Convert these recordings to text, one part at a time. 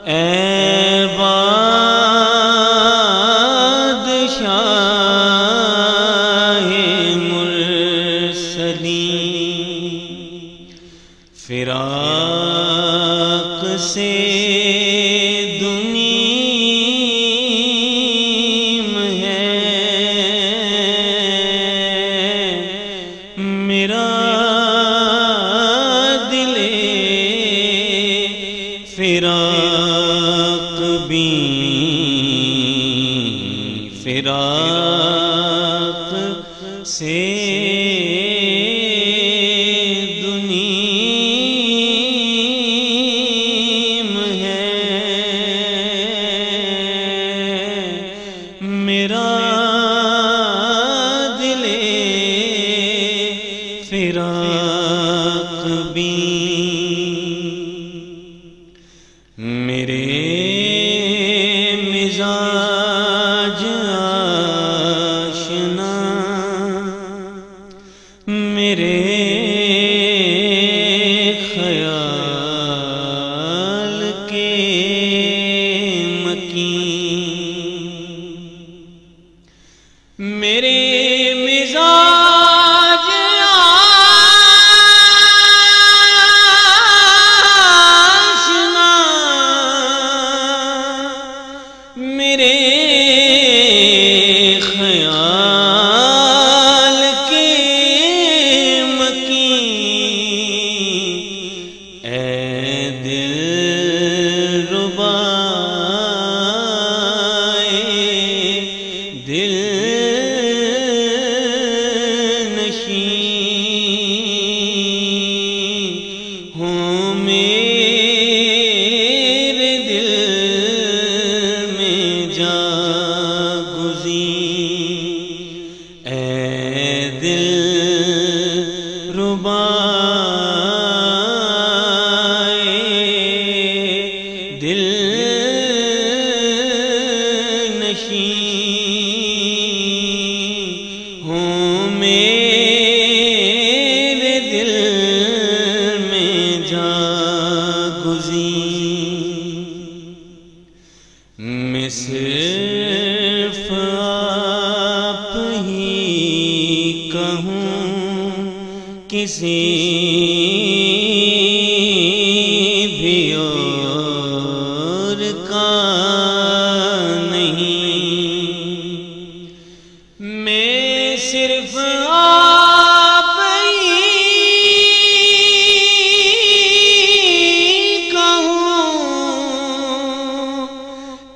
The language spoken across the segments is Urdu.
اے بادشاہ مرسلیں، فراق سے دونیم ہے میرا دل، فراق بھی فراق سے دونیم ہے میرا دل، فراق بھی میرے مزاج آشنا، میرے خیال کے مکیں، میرے مزاج آشنا، میرے خیال کے مکیں، اےدلربائے دلنشیں ہوں میرے دل میں جا گزیں، اےدلربائے دلنشیں ہوں میرے دل میں جا گزیں، میں صرف آپ ہی کہوں، کسی بھی اور کا نہیں، میں صرف آپ ہی کہوں،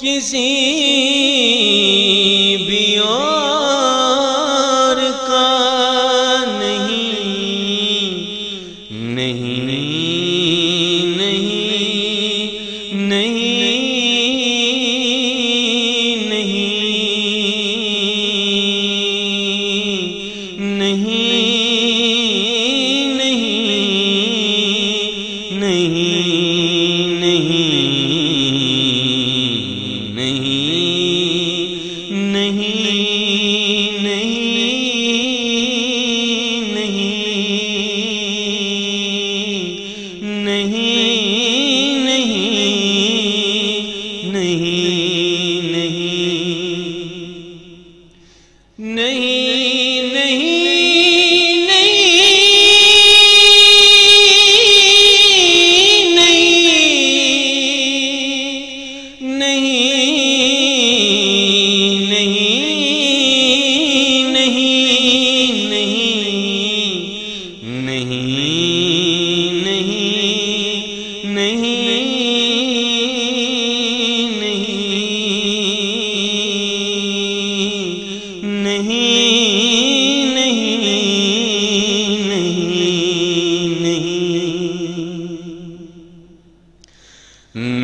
کسی بھی اور کا نہیں، نہیں نہیں نہیں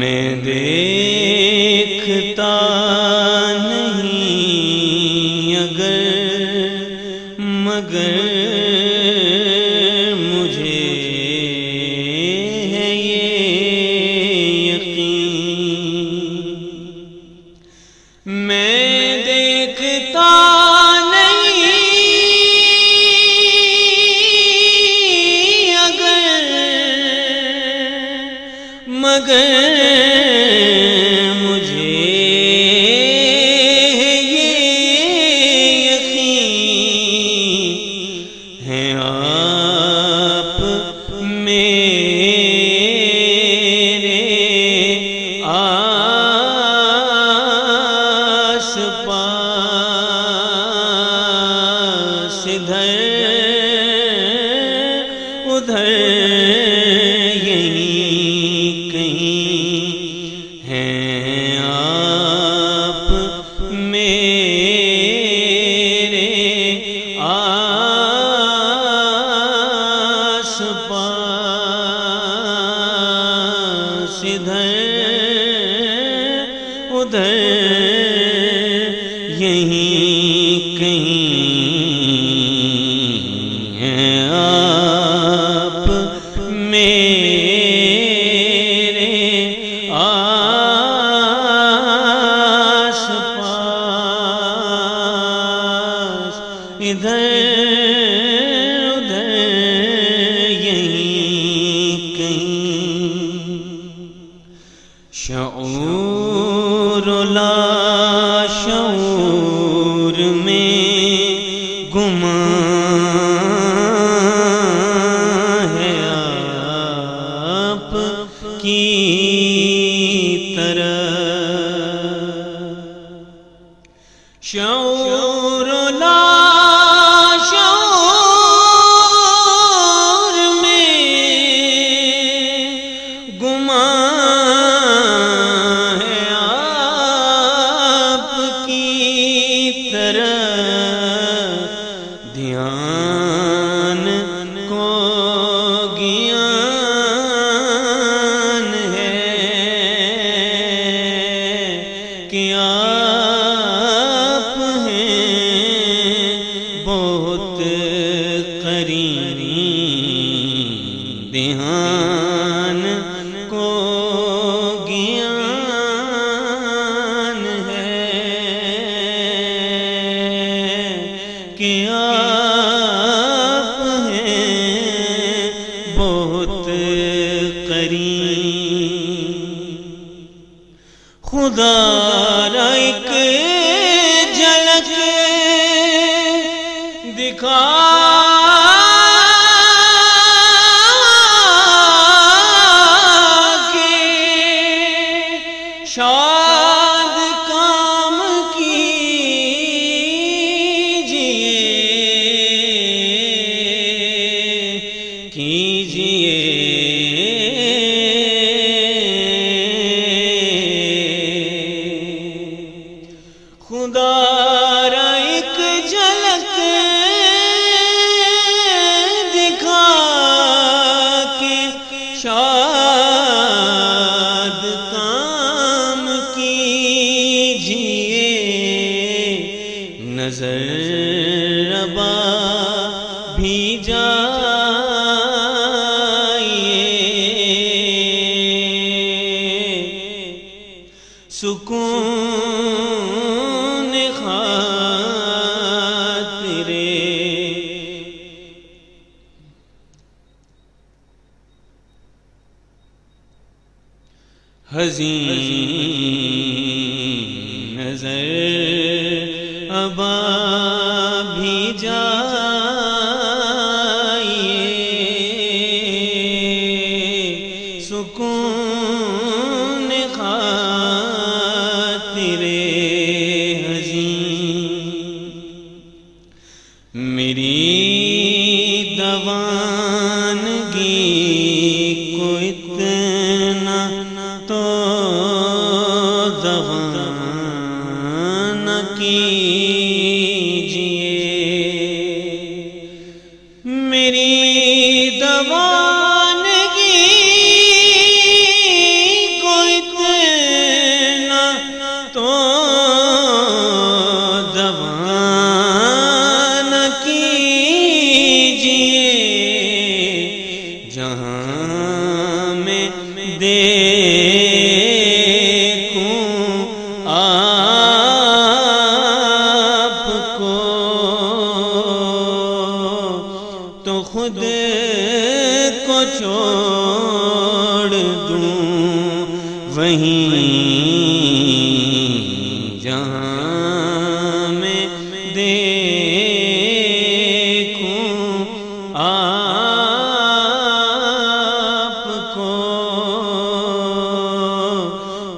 میں دیکھتا نہیں اگر مگر مجھے ہے یہ یقیں، میں دیکھتا نہیں اگر مگر مجھے یہ یقیں ہے آپ میرے آس پاس ادھر ادھر یہیں کہیں ہیں آپ میرے آس پاس ادھر ادھر یہیں کہیں ہیں آپ میرے آس پاس ادھر ادھر یہیں کہیں شعور لاشعور میں گماں ہے آپ کی طرح شعور لاشعور میں گماں ہے آپ کی طرح دھیان کو گیان ہے کہ آپ ہیں بہت قریں دھیان کو گیان ہے کہ آپ ہیں بہت قریں خدارا ایک جھلک دکھا کے شادکام کیجیے خدارا ایک جھلک دکھا کے شادکام کیجیے نظر ربا بھی سکون خاطر حزین نظر ابا بھی جائیے سکون خاطر میری دوانگی کو اتنا تو دوان کیجیے میری دوانگی کو اتنا تو جہاں میں دیکھوں آپ کو خود کو چھوڑ دوں وہیں جہاں میں دیکھوں آپ کو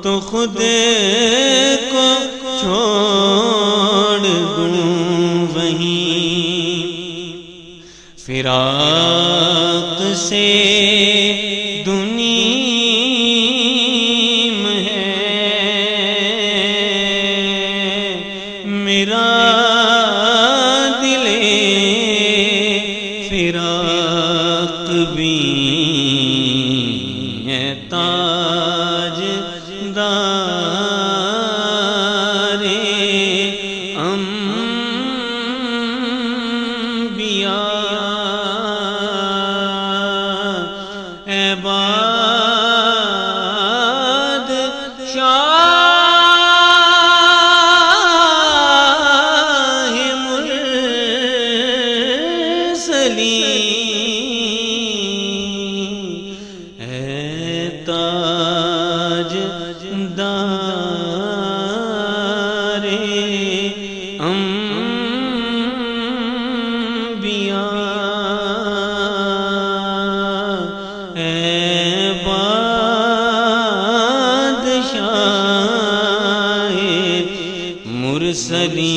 تو خود کو چھوڑ دوں وہیں فراق سے دونیم ہے میرا دل فراق بھی ہے تاجدار انبیاء اے بادشاہ مرسلیں اے تاجدار انبیاء اے بادشاہ مرسلیں